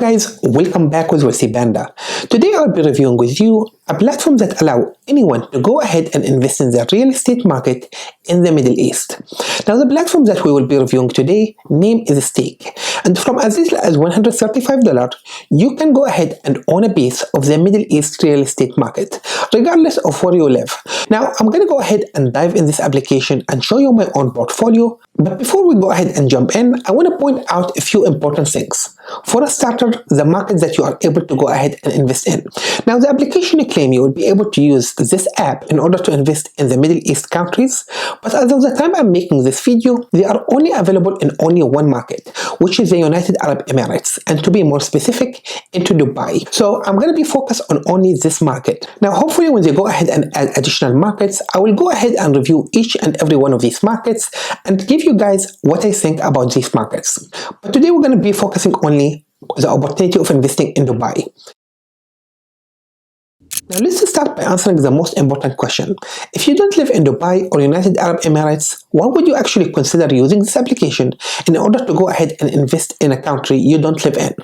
guys, welcome back with Wasi Banda. Today I'll be reviewing with you a platform that allows anyone to go ahead and invest in the real estate market in the Middle East. Now the platform that we will be reviewing today, name is Stake, and from as little as $135, you can go ahead and own a piece of the Middle East real estate market, regardless of where you live. Now I'm going to go ahead and dive in this application and show you my own portfolio, but before we go ahead and jump in, I want to point out a few important things. For a starter, the market that you are able to go ahead and invest in. Now the application claim you will be able to use this app in order to invest in the Middle East countries, but as of the time I'm making this video, they are only available in only one market, which is the United Arab Emirates, and to be more specific, into Dubai. So I'm going to be focused on only this market. Now hopefully when they go ahead and add additional markets, I will go ahead and review each and every one of these markets and give you guys what I think about these markets. But today we're going to be focusing only on the opportunity of investing in Dubai. Now let's start by answering the most important question. If you don't live in Dubai or United Arab Emirates, why would you actually consider using this application in order to go ahead and invest in a country you don't live in?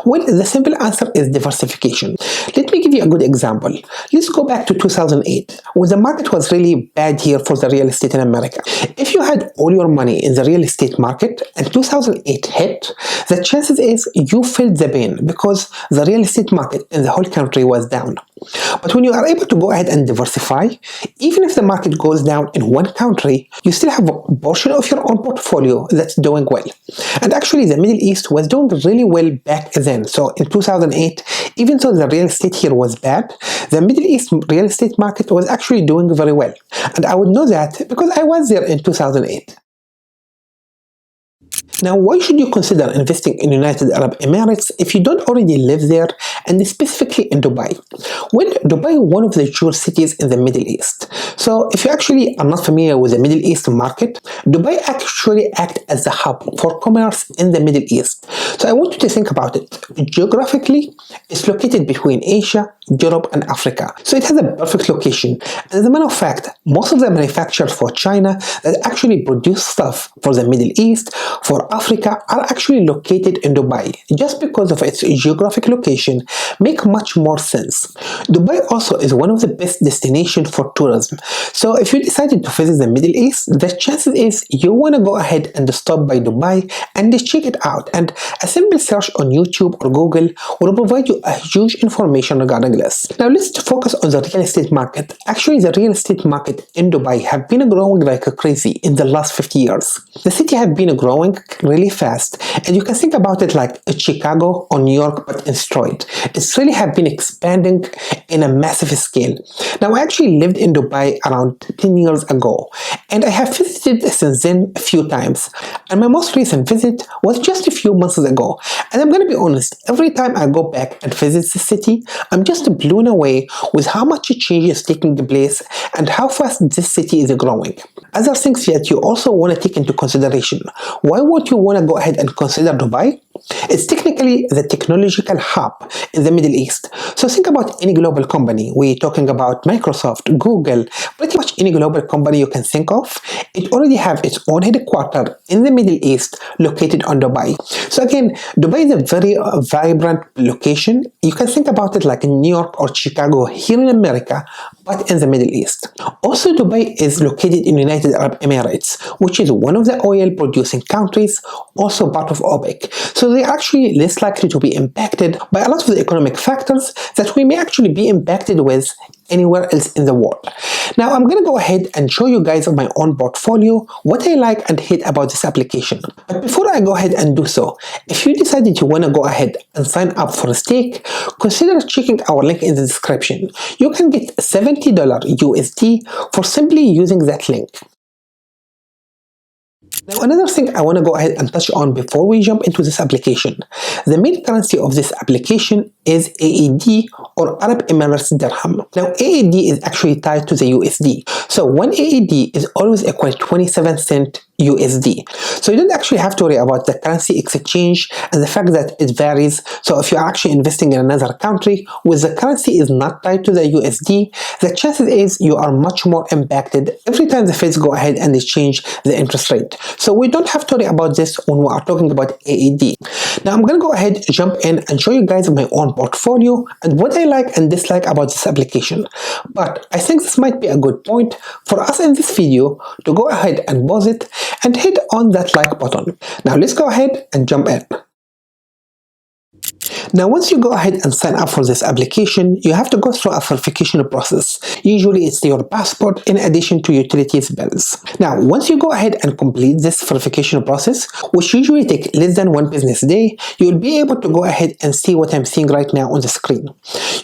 Well, the simple answer is diversification. Let me give you a good example. Let's go back to 2008, when the market was really bad here for the real estate in America. If you had all your money in the real estate market and 2008 hit, the chances is you felt the pain because the real estate market in the whole country was down. But when you are able to go ahead and diversify, even if the market goes down in one country, you still have a portion of your own portfolio that's doing well. And actually the Middle East was doing really well back then. So in 2008, even though the real estate here was bad, the Middle East real estate market was actually doing very well. And I would know that because I was there in 2008. Now, why should you consider investing in United Arab Emirates if you don't already live there, and specifically in Dubai? Well, Dubai is one of the jewel cities in the Middle East. So if you actually are not familiar with the Middle East market, Dubai actually acts as the hub for commerce in the Middle East. So I want you to think about it. Geographically, it's located between Asia, Europe and Africa. So it has a perfect location. And as a matter of fact, most of the manufacturers for China that actually produce stuff for the Middle East, for Africa, are actually located in Dubai. Just because of its geographic location, make much more sense. Dubai also is one of the best destinations for tourism. So if you decided to visit the Middle East, the chances is you want to go ahead and stop by Dubai and check it out. And a simple search on YouTube or Google will provide you a huge information regarding this. Now let's focus on the real estate market. Actually, the real estate market in Dubai have been growing like crazy in the last 50 years. The city have been growing really fast, and you can think about it like Chicago or New York but in steroid. It's really have been expanding in a massive scale. Now I actually lived in Dubai around 10 years ago, and I have visited since then a few times, and my most recent visit was just a few months ago. And I'm gonna be honest, every time I go back and visit the city, I'm just blown away with how much change is taking place and how fast this city is growing. Other things that you also want to take into consideration. Why would you want to go ahead and consider Dubai? It's technically the technological hub in the Middle East. So think about any global company. We're talking about Microsoft, Google, pretty much any global company you can think of. It already have its own headquarters in the Middle East located on Dubai. So again, Dubai is a very vibrant location. You can think about it like in New York or Chicago here in America, but in the Middle East. Also, Dubai is located in United Arab Emirates, which is one of the oil producing countries, also part of OPEC. So they are actually less likely to be impacted by a lot of the economic factors that we may actually be impacted with anywhere else in the world. Now I'm going to go ahead and show you guys my own portfolio, what I like and hate about this application. But before I go ahead and do so, if you decided you want to go ahead and sign up for a Stake, consider checking our link in the description. You can get $70 USD for simply using that link. Now another thing I want to go ahead and touch on before we jump into this application. The main currency of this application is AED or Arab Emirates Dirham. Now AED is actually tied to the USD. So one AED is always equal to 27 cents USD. So you don't actually have to worry about the currency exchange and the fact that it varies. So if you're actually investing in another country where the currency is not tied to the USD, the chances is you are much more impacted every time the Feds go ahead and they change the interest rate. So we don't have to worry about this when we are talking about AED. Now I'm going to go ahead, jump in and show you guys my own portfolio and what I like and dislike about this application. But I think this might be a good point for us in this video to go ahead and pause it and hit on that like button. Now let's go ahead and jump in. Now once you go ahead and sign up for this application, you have to go through a verification process. Usually it's your passport in addition to utilities bills. Now once you go ahead and complete this verification process, which usually takes less than 1 business day, you will be able to go ahead and see what I'm seeing right now on the screen.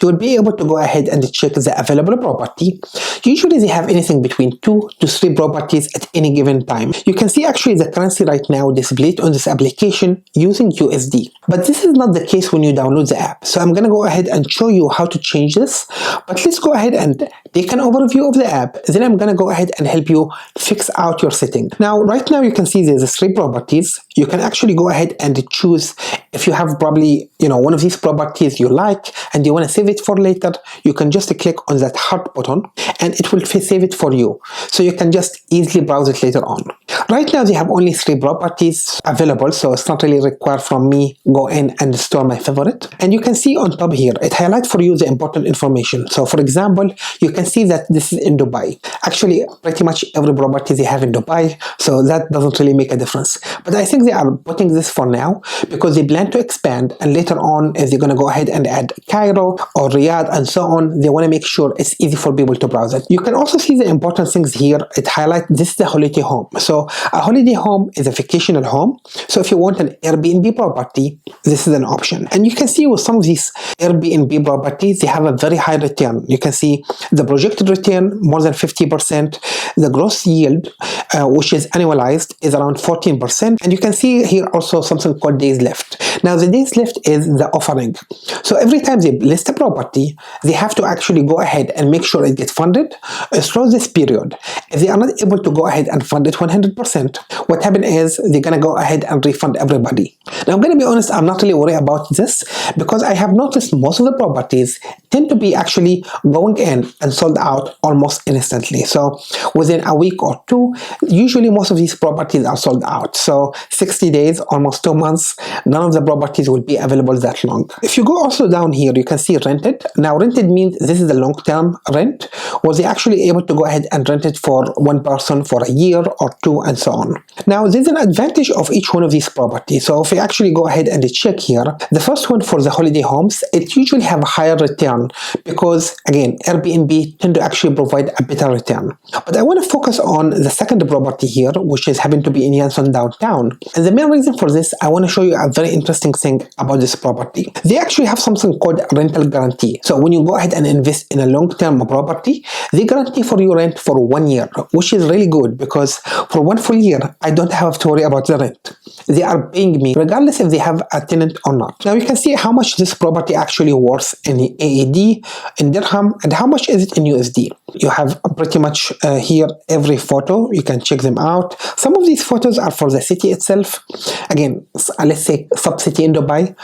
You will be able to go ahead and check the available property. Usually they have anything between 2 to 3 properties at any given time. You can see actually the currency right now displayed on this application using USD. But this is not the case when you download the app. So I'm going to go ahead and show you how to change this. But let's go ahead and take an overview of the app. Then I'm going to go ahead and help you fix out your setting. Now, right now you can see there's 3 properties. You can actually go ahead and choose if you have probably, one of these properties you like and you want to save it for later. You can just click on that heart button and it will save it for you. So you can just easily browse it later on. Right now they have only 3 properties available, so it's not really required from me go in and store my favorite. And you can see on top here, it highlights for you the important information. So for example, you can see that this is in Dubai. Actually, pretty much every property they have in Dubai, so that doesn't really make a difference. But I think they are putting this for now because they plan to expand, and later on, if they're going to go ahead and add Cairo or Riyadh and so on, they want to make sure it's easy for people to browse it. You can also see the important things here. It highlights this is the holiday home. So a holiday home is a vacational home. So if you want an Airbnb property, this is an option. And you can see with some of these Airbnb properties, they have a very high return. You can see the projected return more than 50%. The gross yield, which is annualized, is around 14%. And you can see here also something called days left. Now the days left is the offering. So every time they list a property, they have to actually go ahead and make sure it gets funded through this period. If they are not able to go ahead and fund it 100%, what happens is they're going to go ahead and refund everybody. Now I'm going to be honest, I'm not really worried about this because I have noticed most of the properties tend to be actually going in and sold out almost instantly. So within a week or 2, usually most of these properties are sold out. So 60 days, almost 2 months, none of the properties will be available that long. If you go also down here, you can see rented. Now rented means this is the long-term rent, where they're actually able to go ahead and rent it for one person for a year or 2 and so on. Now there's an advantage of each one of these properties. So if we actually go ahead and check here, the first one for the holiday homes, it usually have a higher return because again, Airbnb tend to actually provide a better return. But I want to focus on the second property here, which is happen to be in Yanson downtown. And the main reason for this, I want to show you a very interesting thing about this property. They actually have something called rental guarantee. So when you go ahead and invest in a long-term property, they guarantee for you rent for 1 year, which is really good because for 1 full year, I don't have to worry about the rent. They are paying me regardless if they have a tenant or not. Now you can see how much this property actually worth in AED, in dirham, and how much is it in USD. You have pretty much here every photo. You can check them out. Some of these photos are for the city itself. Again, let's say sub-city in Dubai.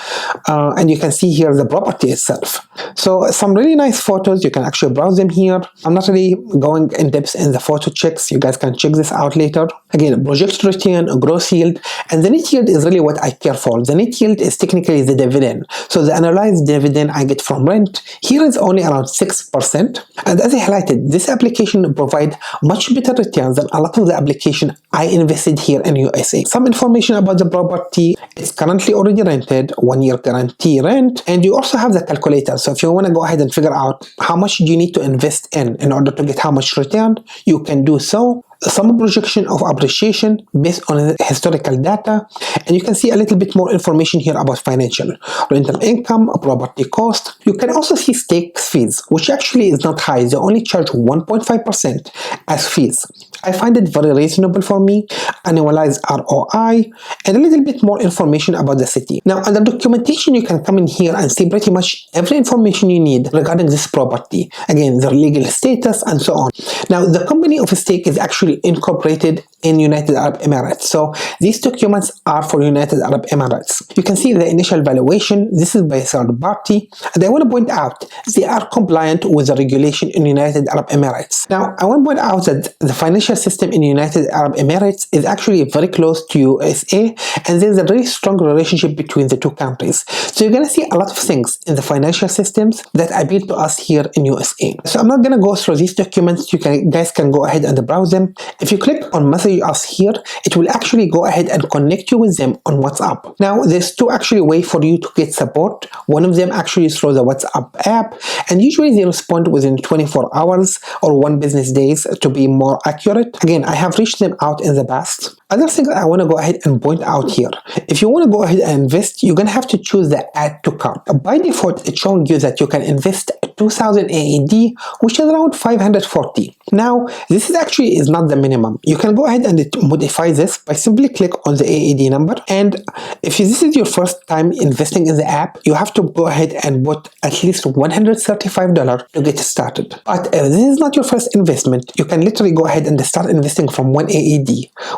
And you can see here the property itself. So some really nice photos. You can actually browse them here. I'm not really going in depth in the photo checks. You guys can check this out later. Again, projected return, gross yield, and the net yield is really what I care for. The net yield is technically the dividend. So the annualized dividend I get from rent here is only around 6%. And as I highlighted, this application provides much better returns than a lot of the application I invested here in USA. Some information about the property: it's currently already rented, 1 year guarantee rent, and you also have the calculator. So if you want to go ahead and figure out how much do you need to invest in order to get how much return, you can do so. Some projection of appreciation based on historical data, and you can see a little bit more information here about financial, rental income, property cost. You can also see stakes fees, which actually is not high. They only charge 1.5% as fees. I find it very reasonable for me. Annualized ROI, and a little bit more information about the city. Now under documentation, you can come in here and see pretty much every information you need regarding this property. Again, their legal status and so on. Now the company of stake is actually incorporated in United Arab Emirates. So these documents are for United Arab Emirates. You can see the initial valuation. This is by third party, and I want to point out they are compliant with the regulation in United Arab Emirates. Now, I want to point out that the financial system in United Arab Emirates is actually very close to USA, and there's a very strong relationship between the two countries. So you're going to see a lot of things in the financial systems that appeal to us here in USA. So I'm not going to go through these documents. You guys can go ahead and browse them. If you click on message us here, it will actually go ahead and connect you with them on WhatsApp. Now, there's two actually ways for you to get support. One of them actually is through the WhatsApp app, and usually they respond within 24 hours or 1 business days to be more accurate. Again, I have reached them out in the past. Other thing I want to go ahead and point out here, if you want to go ahead and invest, you're going to have to choose the add to cart. By default, it's showing you that you can invest 2000 AED, which is around 540. Now, this is not the minimum. You can go ahead and modify this by simply click on the AED number. And if this is your first time investing in the app, you have to go ahead and put at least $135 to get started. But if this is not your first investment, you can literally go ahead and start investing from 1 AED,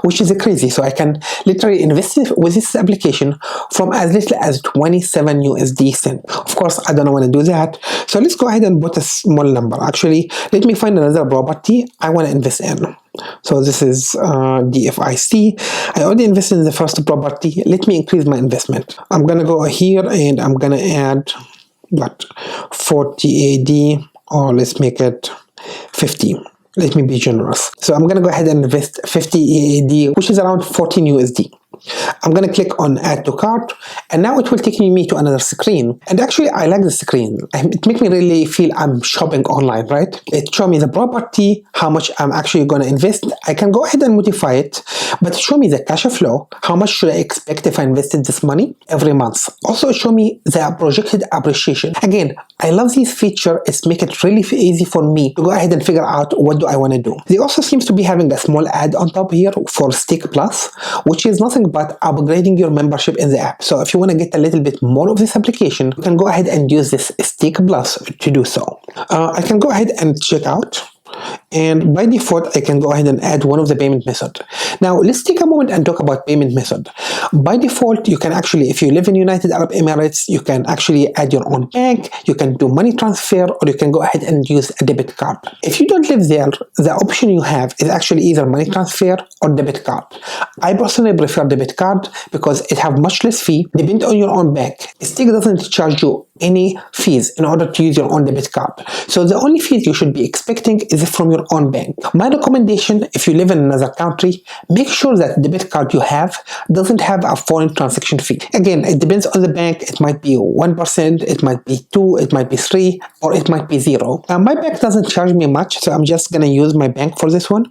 which is crazy. So I can literally invest with this application from as little as 27 USD cent. Of course, I don't want to do that. So let's go ahead and put a small number. Actually, let me find another property I want to invest in. So this is DFIC. I already invested in the first property. Let me increase my investment. I'm going to go here and I'm going to add 40 AD, or let's make it 50. Let me be generous. So I'm going to go ahead and invest 50 AED, which is around 14 USD. I'm going to click on add to cart, and now it will take me to another screen. And actually, I like the screen. It makes me really feel I'm shopping online, right? It shows me the property, how much I'm actually going to invest. I can go ahead and modify it, but show me the cash flow. How much should I expect if I invested this money every month? Also show me the projected appreciation. Again, I love this feature. It's make it really easy for me to go ahead and figure out what do I want to do. They also seems to be having a small ad on top here for Stake Plus, which is nothing but upgrading your membership in the app. So if you want to get a little bit more of this application, you can go ahead and use this Stake Plus to do so. I can go ahead and check out. And by default, I can go ahead and add one of the payment method. Now, let's take a moment and talk about payment method. By default, you can actually, if you live in United Arab Emirates, you can actually add your own bank, you can do money transfer, or you can go ahead and use a debit card. If you don't live there, the option you have is actually either money transfer or debit card. I personally prefer debit card because it have much less fee, depending on your own bank. Stake doesn't charge you any fees in order to use your own debit card. So the only fees you should be expecting is from your own bank. My recommendation, if you live in another country, make sure that the debit card you have doesn't have a foreign transaction fee. Again, it depends on the bank. It might be 1%, it might be 2%, it might be 3%, or it might be 0%. My bank doesn't charge me much, so I'm just gonna use my bank for this one.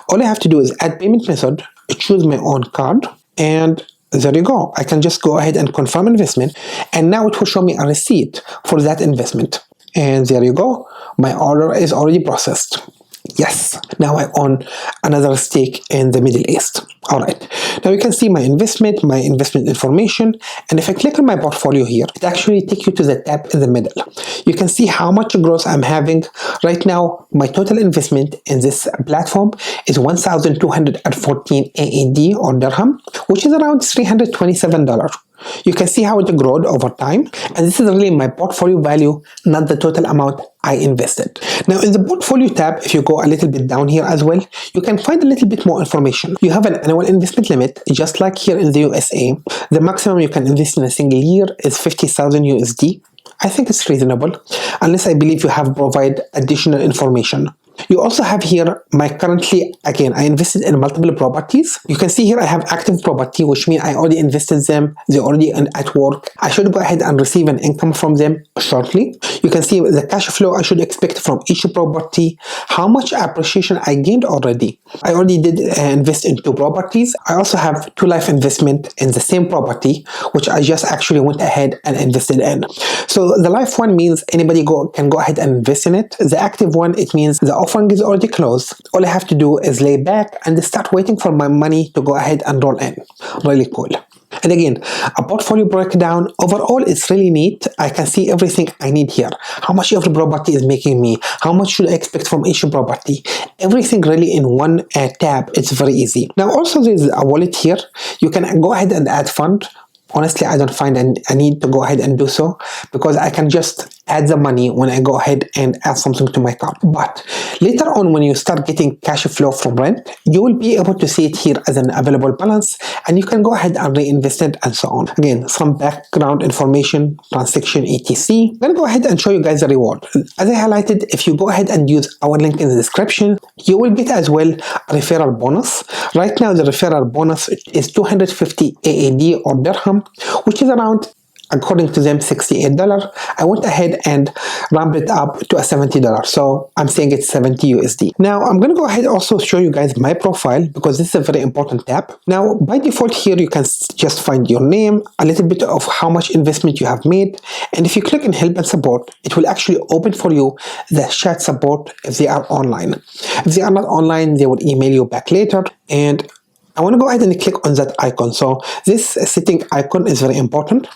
All I have to do is add payment method, choose my own card, and there you go. I can just go ahead and confirm investment, and now it will show me a receipt for that investment. And there you go. My order is already processed. Yes, now I own another stake in the Middle East. All right, now you can see my investment information, and if I click on my portfolio here, it actually takes you to the tab in the middle. You can see how much growth I'm having. Right now, my total investment in this platform is 1,214 AED or dirham, which is around $327. You can see how it growed over time, and this is really my portfolio value, not the total amount I invested. Now in the portfolio tab, if you go a little bit down here as well, you can find a little bit more information. You have an annual investment limit, just like here in the USA. The maximum you can invest in a single year is 50,000 USD. I think it's reasonable, unless I believe you have provided additional information. You also have here my currently, again, I invested in multiple properties. You can see here I have active property, which means I already invested them. They're already at work. I should go ahead and receive an income from them shortly. You can see the cash flow I should expect from each property, how much appreciation I gained already. I already did invest in 2 properties. I also have 2 life investment in the same property, which I just actually went ahead and invested in. So the life one means anybody can go ahead and invest in it. The active one, it means the offering is already closed. All I have to do is lay back and start waiting for my money to go ahead and roll in. Really cool. And again, a portfolio breakdown. Overall, it's really neat. I can see everything I need here. How much every property is making me. How much should I expect from each property. Everything really in one tab. It's very easy. Now also there's a wallet here. You can go ahead and add fund. Honestly, I don't find a need to go ahead and do so because I can just add the money when I go ahead and add something to my cart. But later on, when you start getting cash flow from rent, you will be able to see it here as an available balance, and you can go ahead and reinvest it and so on. Again, some background information, transaction, etc. I'm going to go ahead and show you guys the reward. As I highlighted, if you go ahead and use our link in the description, you will get as well a referral bonus. Right now, the referral bonus is 250 AAD or dirham, which is around, according to them, $68. I went ahead and ramped it up to a $70. So I'm saying it's 70 USD. Now I'm going to go ahead and also show you guys my profile because this is a very important tab. Now by default here, you can just find your name, a little bit of how much investment you have made. And if you click on help and support, it will actually open for you the chat support if they are online. If they are not online, they will email you back later. And I want to go ahead and click on that icon. So this setting icon is very important.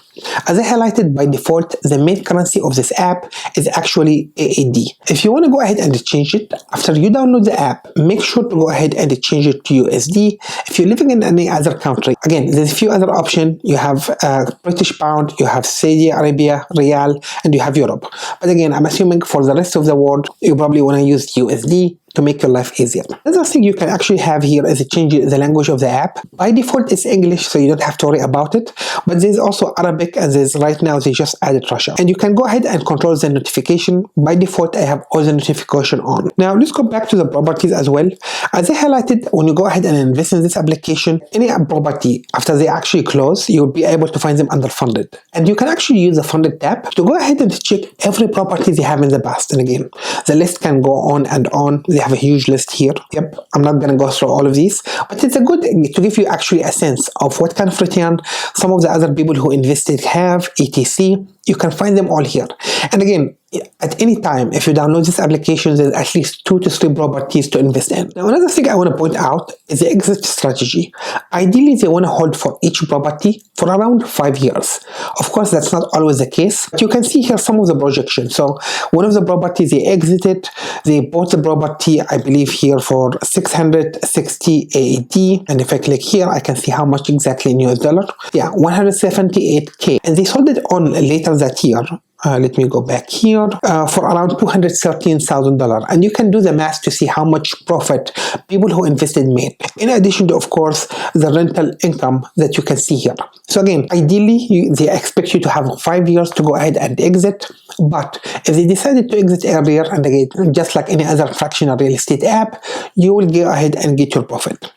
As I highlighted, by default, the main currency of this app is actually AAD. If you want to go ahead and change it, after you download the app, make sure to go ahead and change it to USD. If you're living in any other country, again, there's a few other options. You have British pound, you have Saudi Arabia, Real, and you have Europe. But again, I'm assuming for the rest of the world, you probably want to use USD to make your life easier. Another thing you can actually have here is to change the language of the app. By default, it's English, so you don't have to worry about it. But there's also Arabic, and there's right now they just added Russia. And you can go ahead and control the notification. By default, I have all the notification on. Now let's go back to the properties as well. As I highlighted, when you go ahead and invest in this application, any property after they actually close, you'll be able to find them under funded. And you can actually use the funded tab to go ahead and check every property they have in the past. And again, the list can go on and on. They have a huge list here. Yep, I'm not going to go through all of these, but it's a good to give you actually a sense of what kind of return some of the other people who invested have, etc. You can find them all here. And again, at any time, if you download this application, there's at least 2 to 3 properties to invest in. Now, another thing I want to point out is the exit strategy. Ideally, they want to hold for each property for around 5 years. Of course, that's not always the case, but you can see here some of the projections. So one of the properties they exited, they bought the property, I believe here for 660 AED. And if I click here, I can see how much exactly in US dollar. Yeah, 178K. And they sold it on later that year. Let me go back here for around $213,000, and you can do the math to see how much profit people who invested made, in addition to, of course, the rental income that you can see here. So again, ideally they expect you to have 5 years to go ahead and exit, but if they decided to exit earlier, and again, just like any other fractional real estate app, you will go ahead and get your profit.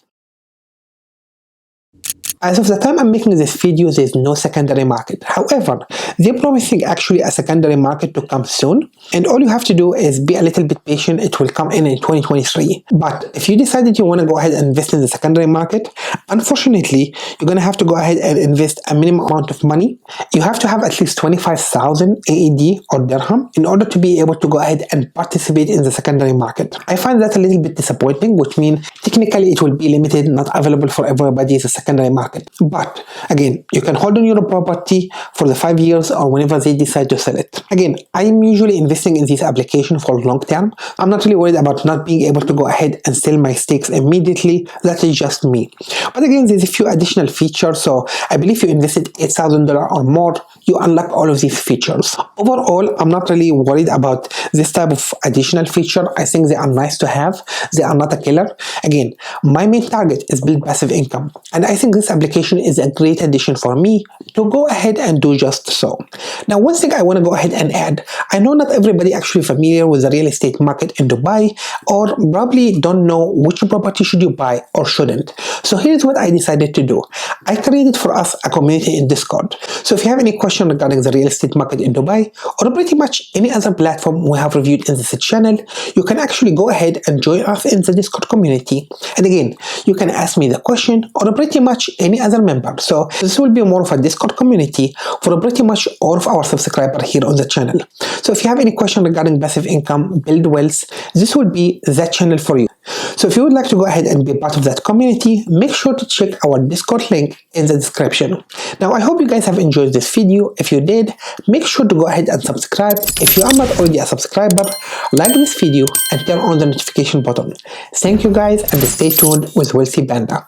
As of the time I'm making this video, there is no secondary market. However, they're promising actually a secondary market to come soon, and all you have to do is be a little bit patient. It will come in 2023. But if you decided you want to go ahead and invest in the secondary market, unfortunately, you're going to have to go ahead and invest a minimum amount of money. You have to have at least 25,000 AED or dirham in order to be able to go ahead and participate in the secondary market. I find that a little bit disappointing, which means technically it will be limited, not available for everybody as a secondary market. But again, you can hold on your property for the 5 years or whenever they decide to sell it. Again, I'm usually investing in this application for long term. I'm not really worried about not being able to go ahead and sell my stakes immediately. That is just me. But again, there's a few additional features. So I believe you invested $8,000 or more, you unlock all of these features. Overall, I'm not really worried about this type of additional feature. I think they are nice to have. They are not a killer. Again, my main target is build passive income, and I think this application is a great addition for me to go ahead and do just so. Now, one thing I want to go ahead and add, I know not everybody actually familiar with the real estate market in Dubai, or probably don't know which property should you buy or shouldn't. So here's what I decided to do. I created for us a community in Discord. So if you have any question regarding the real estate market in Dubai, or pretty much any other platform we have reviewed in this channel, you can actually go ahead and join us in the Discord community. And again, you can ask me the question or pretty much any other member. So this will be more of a Discord community for pretty much all of our subscribers here on the channel. So if you have any question regarding passive income, build wealth, this will be that channel for you. So if you would like to go ahead and be part of that community, make sure to check our Discord link in the description. Now I hope you guys have enjoyed this video. If you did, make sure to go ahead and subscribe. If you are not already a subscriber, like this video and turn on the notification button. Thank you guys, and stay tuned with Wealthy Panda.